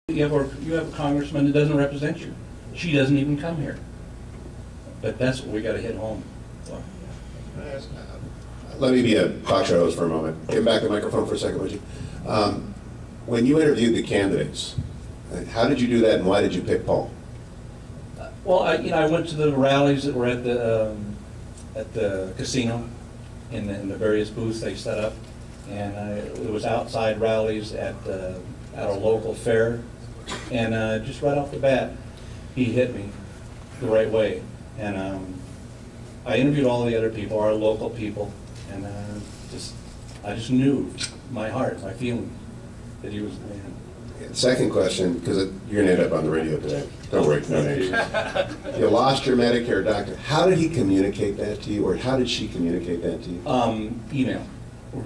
You have a congressman that doesn't represent you. She doesn't even come here. But that's what we got to hit home. So. Let me be a talk show host for a moment. Give back the microphone for a second, would you? When you interviewed the candidates, how did you do that, and why did you pick Paul? Well, I went to the rallies that were at the casino, in the various booths they set up, and it was outside rallies at a local fair, and just right off the bat, he hit me the right way, and I interviewed all the other people, our local people, and I just knew my heart, my feeling that he was the man. Second question, because you're going to end up on the radio today. Don't worry, no names. You lost your Medicare doctor. How did he communicate that to you, or how did she communicate that to you? Email.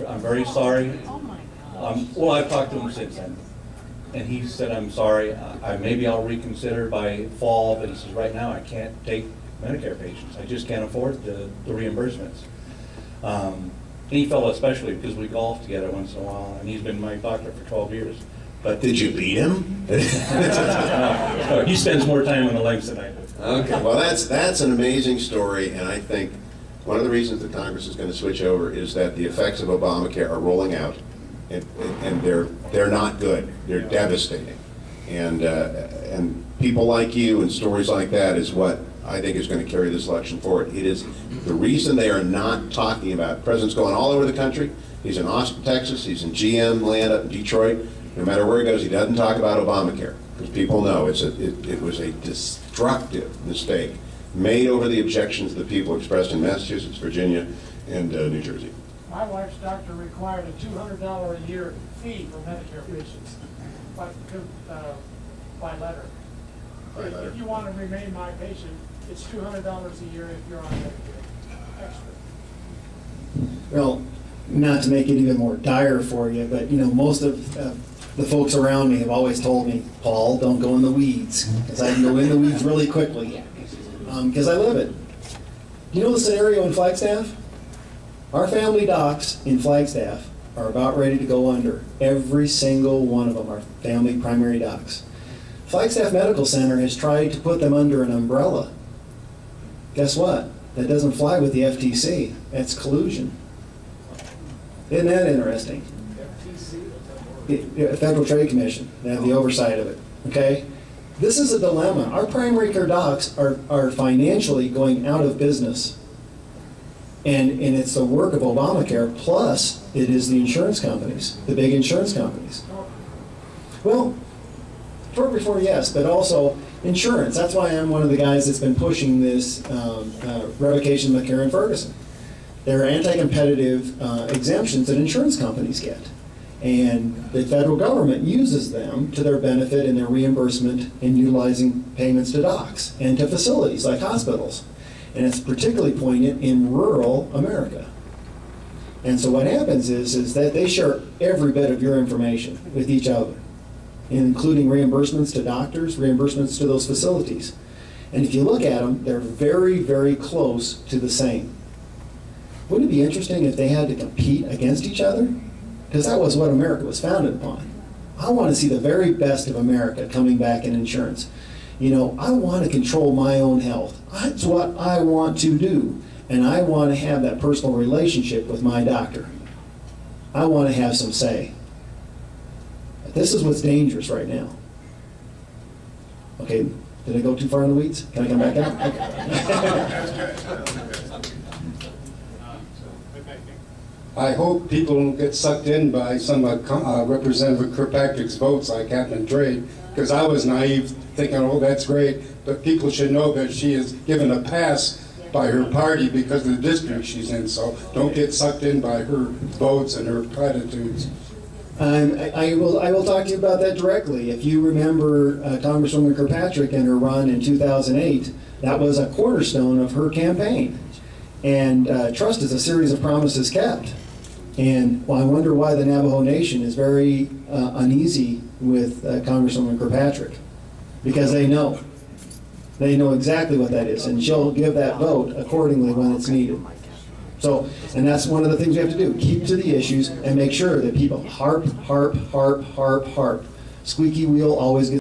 I'm very sorry. Oh my gosh. Well, I've talked to him since then, and he said, I'm sorry, maybe I'll reconsider by fall, but he says, right now I can't take Medicare patients. I just can't afford the reimbursements. And he felt especially because we golf together once in a while, and he's been my doctor for 12 years. But did you beat him? No, he spends more time on the legs than I do. Okay, well that's an amazing story, and I think one of the reasons that Congress is going to switch over is that the effects of Obamacare are rolling out, and they're not good. They're devastating, and people like you and stories like that is what I think is going to carry this election forward. It is the reason they are not talking about it. The president's going all over the country. He's in Austin, Texas. He's in GM land up in Detroit. No matter where he goes, he doesn't talk about Obamacare, because people know it was a destructive mistake made over the objections that people expressed in Massachusetts, Virginia, and New Jersey. My wife's doctor required a $200 a year fee for Medicare patients by letter. If you want to remain my patient, it's $200 a year if you're on Medicare extra. Well, not to make it even more dire for you, but most of the folks around me have always told me, Paul, don't go in the weeds, because I can go in the weeds really quickly, because I live it. You know the scenario in Flagstaff? Our family docs in Flagstaff are about ready to go under. Every single one of them are family primary docs. Flagstaff Medical Center has tried to put them under an umbrella. Guess what? That doesn't fly with the FTC. That's collusion. Isn't that interesting? Federal Trade Commission, they have the oversight of it, okay? This is a dilemma. Our primary care docs are financially going out of business. And it's the work of Obamacare, plus it is the insurance companies, the big insurance companies. Well, short before yes, but also insurance. That's why I'm one of the guys that's been pushing this revocation of McCarran-Ferguson. There are anti-competitive exemptions that insurance companies get. And the federal government uses them to their benefit in their reimbursement in utilizing payments to docs and to facilities like hospitals. And it's particularly poignant in rural America. And so what happens is that they share every bit of your information with each other, including reimbursements to doctors, reimbursements to those facilities. And if you look at them, they're very, very close to the same. Wouldn't it be interesting if they had to compete against each other? Because that was what America was founded upon. I want to see the very best of America coming back in insurance. I want to control my own health. That's what I want to do. And I want to have that personal relationship with my doctor. I want to have some say. But this is what's dangerous right now. Okay, did I go too far in the weeds? Can I come back out? Okay. I hope people don't get sucked in by some Representative Kirkpatrick's votes like happened in trade, because I was naive thinking, oh, that's great, but people should know that she is given a pass by her party because of the district she's in, so don't get sucked in by her votes and her platitudes. I will talk to you about that directly. If you remember Congresswoman Kirkpatrick and her run in 2008, that was a cornerstone of her campaign. And trust is a series of promises kept. And I wonder why the Navajo Nation is very uneasy with Congresswoman Kirkpatrick, because they know exactly what that is, and she'll give that vote accordingly when it's needed. So, and that's one of the things we have to do, keep to the issues and make sure that people harp, Squeaky wheel always gets